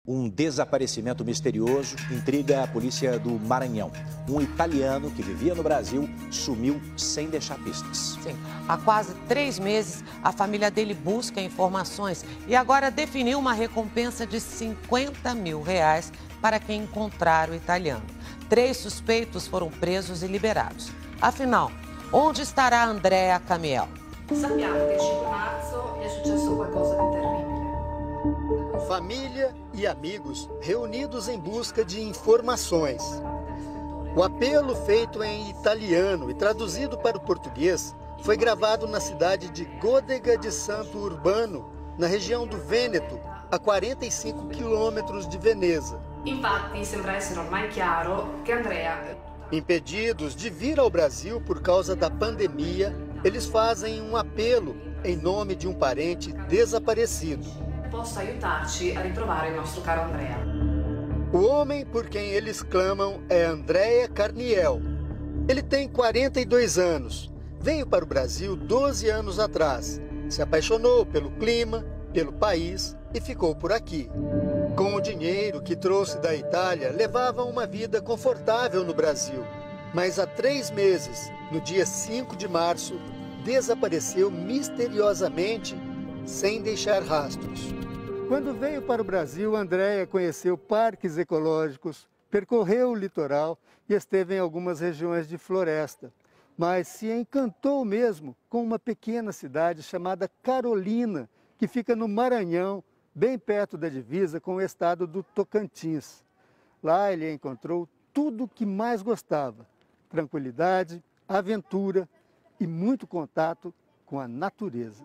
Um desaparecimento misterioso intriga a polícia do Maranhão. Um italiano que vivia no Brasil sumiu sem deixar pistas. Sim. Há quase 3 meses, a família dele busca informações e agora definiu uma recompensa de R$50 mil para quem encontrar o italiano. 3 suspeitos foram presos e liberados. Afinal, onde estará Andrea Camiel? Sappiamo che il 5 marzo è successo qualcosa di terribile. Família e amigos reunidos em busca de informações. O apelo, feito em italiano e traduzido para o português, foi gravado na cidade de Godega de Santo Urbano, na região do Vêneto, a 45 quilômetros de Veneza. Infatti sembra essere ormai chiaro che Andrea, Impedidos de vir ao Brasil por causa da pandemia, eles fazem um apelo em nome de um parente desaparecido. possa aiutarci a ritrovare il nostro caro Andrea. O homem por quem eles clamam é Andrea Carniel. Ele tem 42 anos. Veio para o Brasil 12 anos atrás. Se apaixonou pelo clima, pelo país e ficou por aqui. Com o dinheiro que trouxe da Itália, levava uma vida confortável no Brasil. Mas há 3 meses, no dia 5 de março, desapareceu misteriosamente, sem deixar rastros. Quando veio para o Brasil, Andrea conheceu parques ecológicos, percorreu o litoral e esteve em algumas regiões de floresta. Mas se encantou mesmo com uma pequena cidade chamada Carolina, que fica no Maranhão, bem perto da divisa com o estado do Tocantins. Lá ele encontrou tudo o que mais gostava: tranquilidade, aventura e muito contato com a natureza.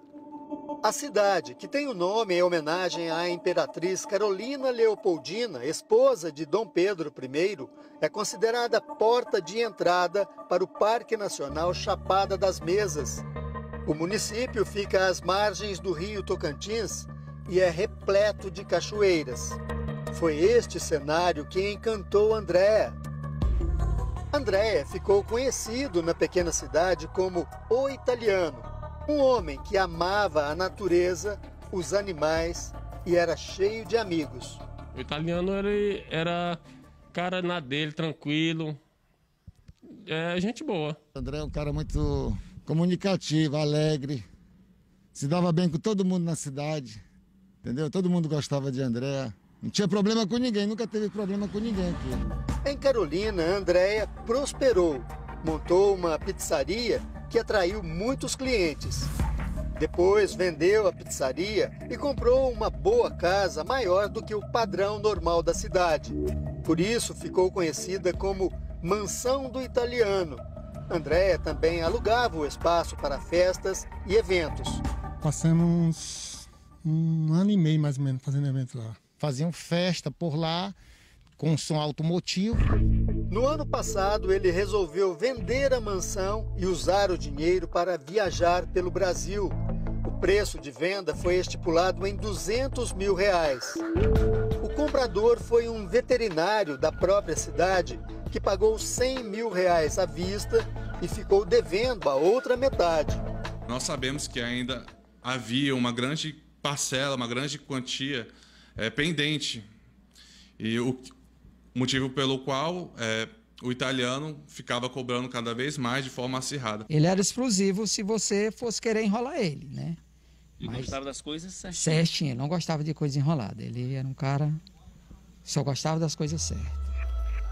A cidade, que tem o nome em homenagem à imperatriz Carolina Leopoldina, esposa de Dom Pedro I, é considerada porta de entrada para o Parque Nacional Chapada das Mesas. O município fica às margens do rio Tocantins e é repleto de cachoeiras. Foi este cenário que encantou Andrea. Andrea ficou conhecido na pequena cidade como o italiano, um homem que amava a natureza, os animais e era cheio de amigos. O italiano ele era cara na dele, tranquilo, gente boa. O André é um cara muito comunicativo, alegre, se dava bem com todo mundo na cidade, entendeu? Todo mundo gostava de André, não tinha problema com ninguém, nunca teve problema com ninguém aqui. Em Carolina, Andrea prosperou, montou uma pizzaria que atraiu muitos clientes. Depois vendeu a pizzaria e comprou uma boa casa maior do que o padrão normal da cidade. Por isso ficou conhecida como Mansão do Italiano. Andrea também alugava o espaço para festas e eventos. Passamos um ano e meio mais ou menos fazendo evento lá. Faziam festa por lá, com som automotivo. No ano passado, ele resolveu vender a mansão e usar o dinheiro para viajar pelo Brasil. O preço de venda foi estipulado em R$200 mil. O comprador foi um veterinário da própria cidade que pagou R$100 mil à vista e ficou devendo a outra metade. Nós sabemos que ainda havia uma grande parcela, uma grande quantia pendente. E o motivo pelo qual o italiano ficava cobrando cada vez mais de forma acirrada. Ele era explosivo se você fosse querer enrolar ele, né? Ele gostava das coisas certinho. Certinho, ele não gostava de coisa enrolada. Ele era um cara que só gostava das coisas certas.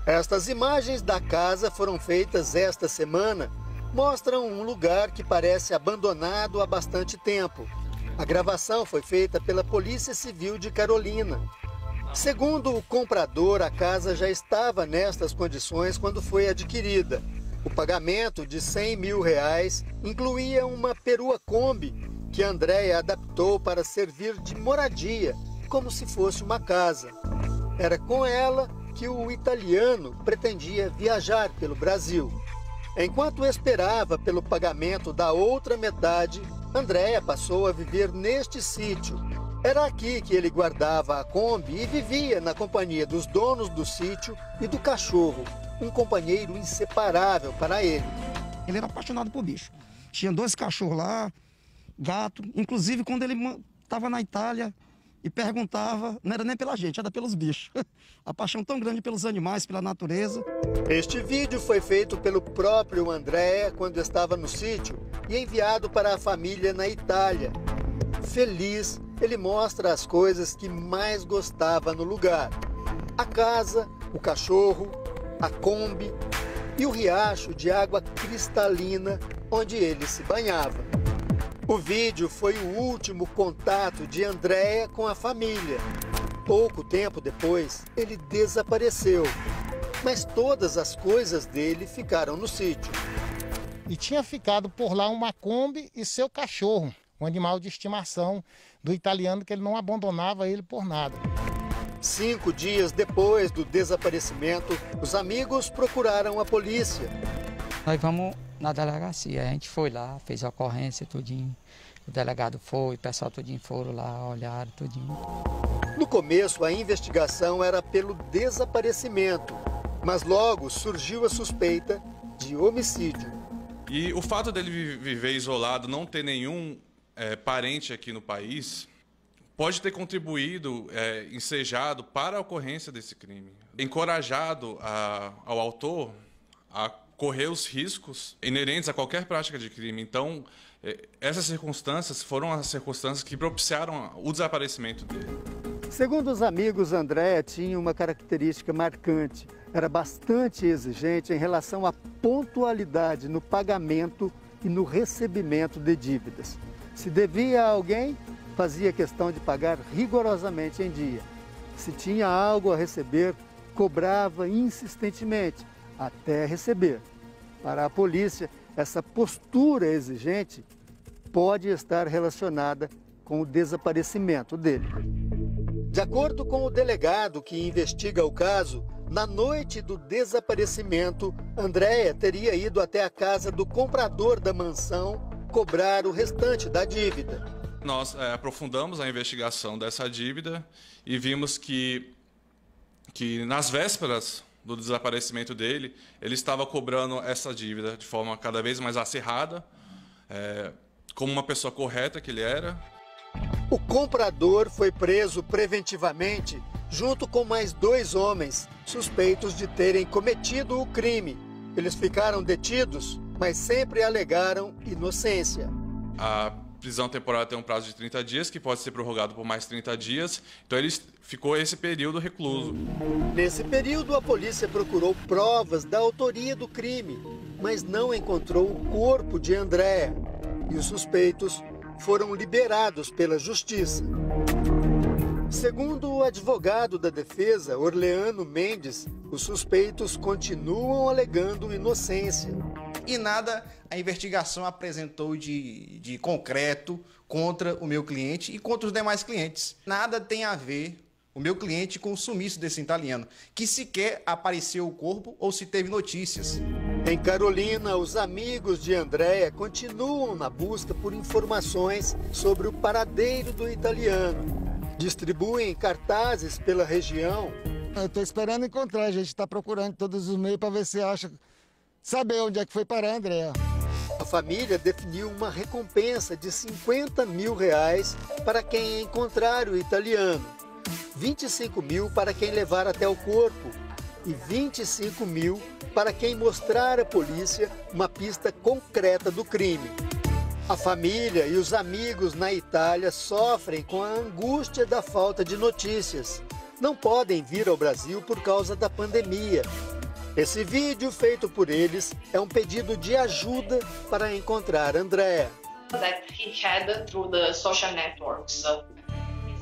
Estas imagens da casa foram feitas esta semana. Mostram um lugar que parece abandonado há bastante tempo. A gravação foi feita pela Polícia Civil de Carolina. Segundo o comprador, a casa já estava nestas condições quando foi adquirida. O pagamento de R$100 mil incluía uma perua Kombi que Andrea adaptou para servir de moradia, como se fosse uma casa. Era com ela que o italiano pretendia viajar pelo Brasil. Enquanto esperava pelo pagamento da outra metade, Andrea passou a viver neste sítio. Era aqui que ele guardava a Kombi e vivia na companhia dos donos do sítio e do cachorro, um companheiro inseparável para ele. Ele era apaixonado por bicho. Tinha 2 cachorros lá, gato. Inclusive, quando ele estava na Itália, e perguntava, não era nem pela gente, era pelos bichos. A paixão tão grande pelos animais, pela natureza. Este vídeo foi feito pelo próprio André quando estava no sítio e enviado para a família na Itália. Feliz, ele mostra as coisas que mais gostava no lugar: a casa, o cachorro, a Kombi e o riacho de água cristalina onde ele se banhava. O vídeo foi o último contato de Andréia com a família. Pouco tempo depois, ele desapareceu, mas todas as coisas dele ficaram no sítio. E tinha ficado por lá uma Kombi e seu cachorro, um animal de estimação do italiano, que ele não abandonava ele por nada. 5 dias depois do desaparecimento, os amigos procuraram a polícia. Nós vamos na delegacia, a gente foi lá, fez a ocorrência, tudinho. O delegado foi, o pessoal tudinho foram lá, olharam, tudinho. No começo, a investigação era pelo desaparecimento, mas logo surgiu a suspeita de homicídio. E o fato dele viver isolado, não ter nenhum parente aqui no país, pode ter contribuído, ensejado para a ocorrência desse crime. Encorajado ao autor a correr os riscos inerentes a qualquer prática de crime. Então, essas circunstâncias foram as circunstâncias que propiciaram o desaparecimento dele. Segundo os amigos, André tinha uma característica marcante. Era bastante exigente em relação à pontualidade no pagamento e no recebimento de dívidas. Se devia a alguém, fazia questão de pagar rigorosamente em dia. Se tinha algo a receber, cobrava insistentemente, até receber. Para a polícia, essa postura exigente pode estar relacionada com o desaparecimento dele. De acordo com o delegado que investiga o caso, na noite do desaparecimento, Andréia teria ido até a casa do comprador da mansão cobrar o restante da dívida. Nós aprofundamos a investigação dessa dívida e vimos que nas vésperas do desaparecimento dele, ele estava cobrando essa dívida de forma cada vez mais acirrada, como uma pessoa correta que ele era. O comprador foi preso preventivamente junto com mais 2 homens suspeitos de terem cometido o crime. Eles ficaram detidos, mas sempre alegaram inocência. A prisão temporária tem um prazo de 30 dias, que pode ser prorrogado por mais 30 dias. Então ele ficou esse período recluso. Nesse período, a polícia procurou provas da autoria do crime, mas não encontrou o corpo de Andréia. E os suspeitos foram liberados pela justiça. Segundo o advogado da defesa, Orleano Mendes, os suspeitos continuam alegando inocência. E nada a investigação apresentou de concreto contra o meu cliente e contra os demais clientes. Nada tem a ver o meu cliente com o sumiço desse italiano, que sequer apareceu o corpo ou se teve notícias. Em Carolina, os amigos de Andréia continuam na busca por informações sobre o paradeiro do italiano. Distribuem cartazes pela região. Eu estou esperando encontrar, a gente está procurando todos os meios para ver se acha, saber onde é que foi parar a Andréia. A família definiu uma recompensa de R$50 mil para quem encontrar o italiano, 25 mil para quem levar até o corpo e 25 mil para quem mostrar à polícia uma pista concreta do crime. A família e os amigos na Itália sofrem com a angústia da falta de notícias. Não podem vir ao Brasil por causa da pandemia. Esse vídeo feito por eles é um pedido de ajuda para encontrar Andréia.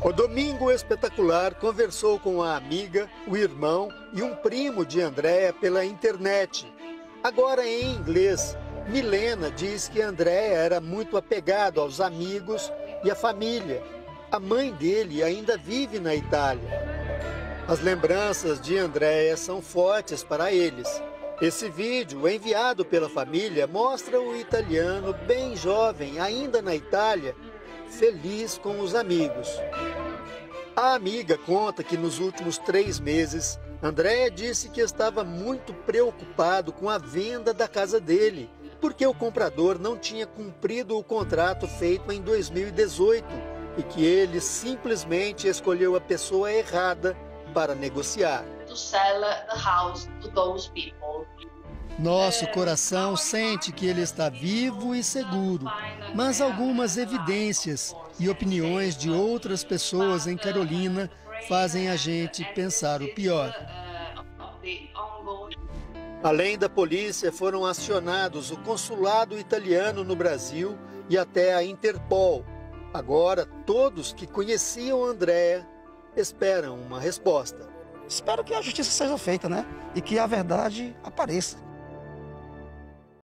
O Domingo Espetacular conversou com a amiga, o irmão e um primo de Andréia pela internet. Agora em inglês, Milena diz que Andréia era muito apegado aos amigos e à família. A mãe dele ainda vive na Itália. As lembranças de Andréia são fortes para eles. Esse vídeo, enviado pela família, mostra o italiano bem jovem, ainda na Itália, feliz com os amigos. A amiga conta que nos últimos 3 meses, Andréia disse que estava muito preocupado com a venda da casa dele, porque o comprador não tinha cumprido o contrato feito em 2018 e que ele simplesmente escolheu a pessoa errada para negociar. To sell the house to those people. Nosso coração sente que ele está vivo e seguro, mas algumas evidências e opiniões de outras pessoas em Carolina fazem a gente pensar o pior. Além da polícia, foram acionados o consulado italiano no Brasil e até a Interpol. Agora, todos que conheciam Andréa esperam uma resposta. Espero que a justiça seja feita, né? E que a verdade apareça.